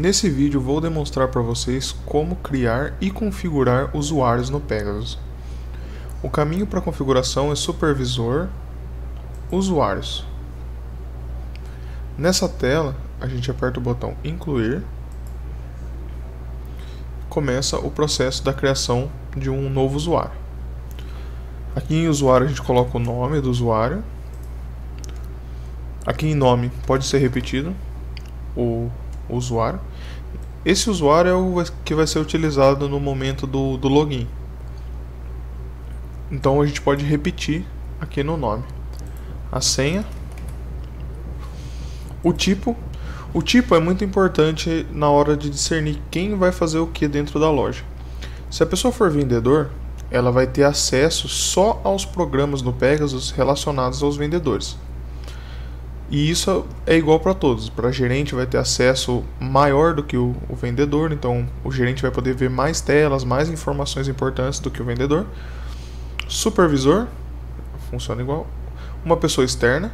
Nesse vídeo vou demonstrar para vocês como criar e configurar usuários no Pegasus. O caminho para a configuração é supervisor, usuários. Nessa tela a gente aperta o botão incluir. Começa o processo da criação de um novo usuário. Aqui em usuário a gente coloca o nome do usuário. Aqui em nome pode ser repetido o usuário. Esse usuário é o que vai ser utilizado no momento do login. Então a gente pode repetir aqui no nome. A senha. O tipo é muito importante na hora de discernir quem vai fazer o que dentro da loja. Se a pessoa for vendedor, ela vai ter acesso só aos programas no Pegasus relacionados aos vendedores. E isso é igual para todos. Para gerente vai ter acesso maior do que o vendedor, então o gerente vai poder ver mais telas, mais informações importantes do que o vendedor. Supervisor, funciona igual. Uma pessoa externa.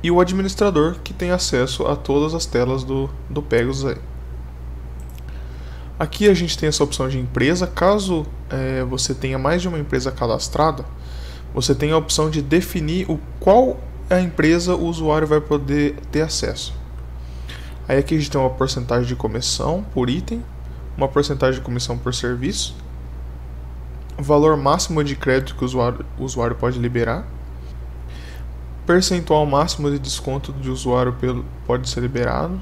E o administrador, que tem acesso a todas as telas do Pegasus aí. Aqui a gente tem essa opção de empresa. Caso você tenha mais de uma empresa cadastrada, você tem a opção de definir qual a empresa o usuário vai poder ter acesso. Aí aqui a gente tem uma porcentagem de comissão por item, uma porcentagem de comissão por serviço, o valor máximo de crédito que o usuário pode liberar, percentual máximo de desconto de usuário pode ser liberado,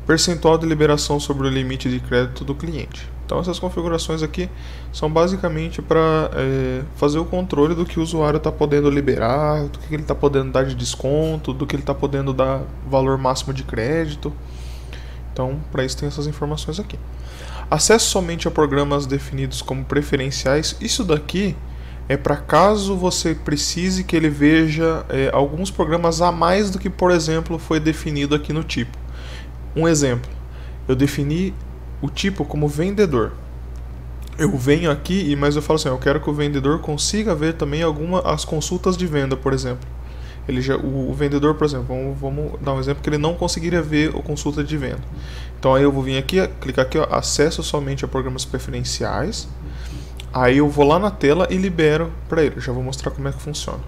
percentual de liberação sobre o limite de crédito do cliente. Então essas configurações aqui são basicamente para fazer o controle do que o usuário está podendo liberar, do que ele está podendo dar de desconto, do que ele está podendo dar valor máximo de crédito. Então para isso tem essas informações aqui. Acesso somente a programas definidos como preferenciais. Isso daqui é para caso você precise que ele veja alguns programas a mais do que, por exemplo, foi definido aqui no tipo. Um exemplo, eu defini o tipo como vendedor. Eu venho aqui, mas eu falo assim, eu quero que o vendedor consiga ver também as consultas de venda, por exemplo. O vendedor, por exemplo, vamos dar um exemplo que ele não conseguiria ver a consulta de venda. Então aí eu vou vir aqui, clicar aqui, ó, acesso somente a programas preferenciais. Aí eu vou lá na tela e libero para ele. Já vou mostrar como é que funciona.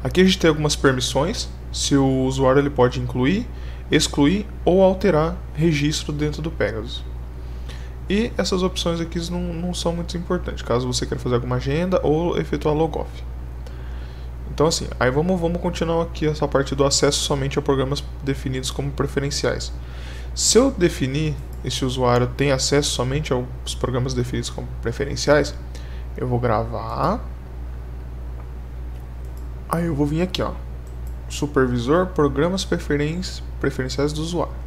Aqui a gente tem algumas permissões. Se o usuário ele pode incluir, excluir ou alterar registro dentro do Pegasus. E essas opções aqui não são muito importantes, caso você queira fazer alguma agenda ou efetuar logoff. Então assim, aí vamos continuar aqui essa parte do acesso somente a programas definidos como preferenciais. Se eu definir esse usuário tem acesso somente aos programas definidos como preferenciais, eu vou gravar. Aí eu vou vir aqui, ó, supervisor, programas preferenciais do usuário.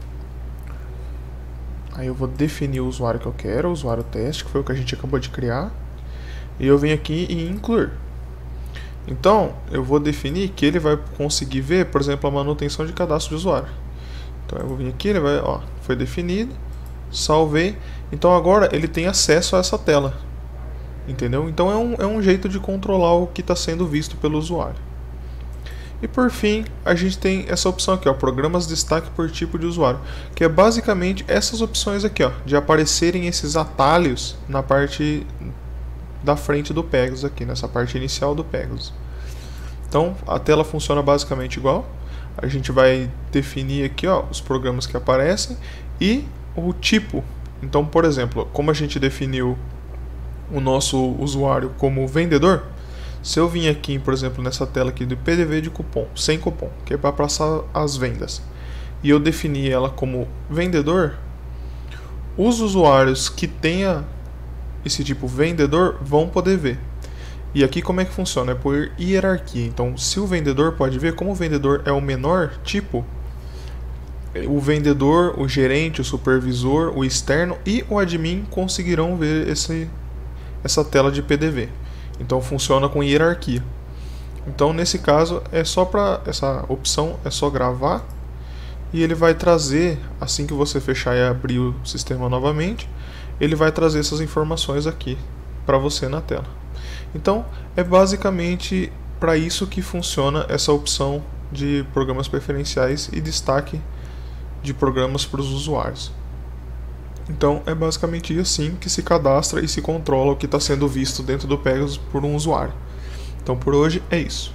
Aí eu vou definir o usuário que eu quero, o usuário teste, que foi o que a gente acabou de criar. E eu venho aqui e incluir. Então, eu vou definir que ele vai conseguir ver, por exemplo, a manutenção de cadastro de usuário. Então eu vou vir aqui, ele vai, ó, foi definido, salvei. Então agora ele tem acesso a essa tela. Entendeu? Então é um jeito de controlar o que está sendo visto pelo usuário. E por fim, a gente tem essa opção aqui, ó, programas destaque por tipo de usuário, que é basicamente essas opções aqui, ó, de aparecerem esses atalhos na parte da frente do Pegasus aqui, nessa parte inicial do Pegasus. Então, a tela funciona basicamente igual. A gente vai definir aqui, ó, os programas que aparecem e o tipo. Então, por exemplo, como a gente definiu o nosso usuário como vendedor, se eu vim aqui, por exemplo, nessa tela aqui do PDV de cupom, sem cupom, que é para passar as vendas, e eu defini ela como vendedor, os usuários que tenha esse tipo vendedor vão poder ver. E aqui como é que funciona? É por hierarquia. Então, se o vendedor pode ver, como o vendedor é o menor tipo, o vendedor, o gerente, o supervisor, o externo e o admin conseguirão ver essa tela de PDV. Então funciona com hierarquia. Então nesse caso é só para essa opção, é só gravar e ele vai trazer, assim que você fechar e abrir o sistema novamente, ele vai trazer essas informações aqui para você na tela. Então é basicamente para isso que funciona essa opção de programas preferenciais e destaque de programas para os usuários. Então é basicamente assim que se cadastra e se controla o que está sendo visto dentro do Pegasus por um usuário. Então por hoje é isso.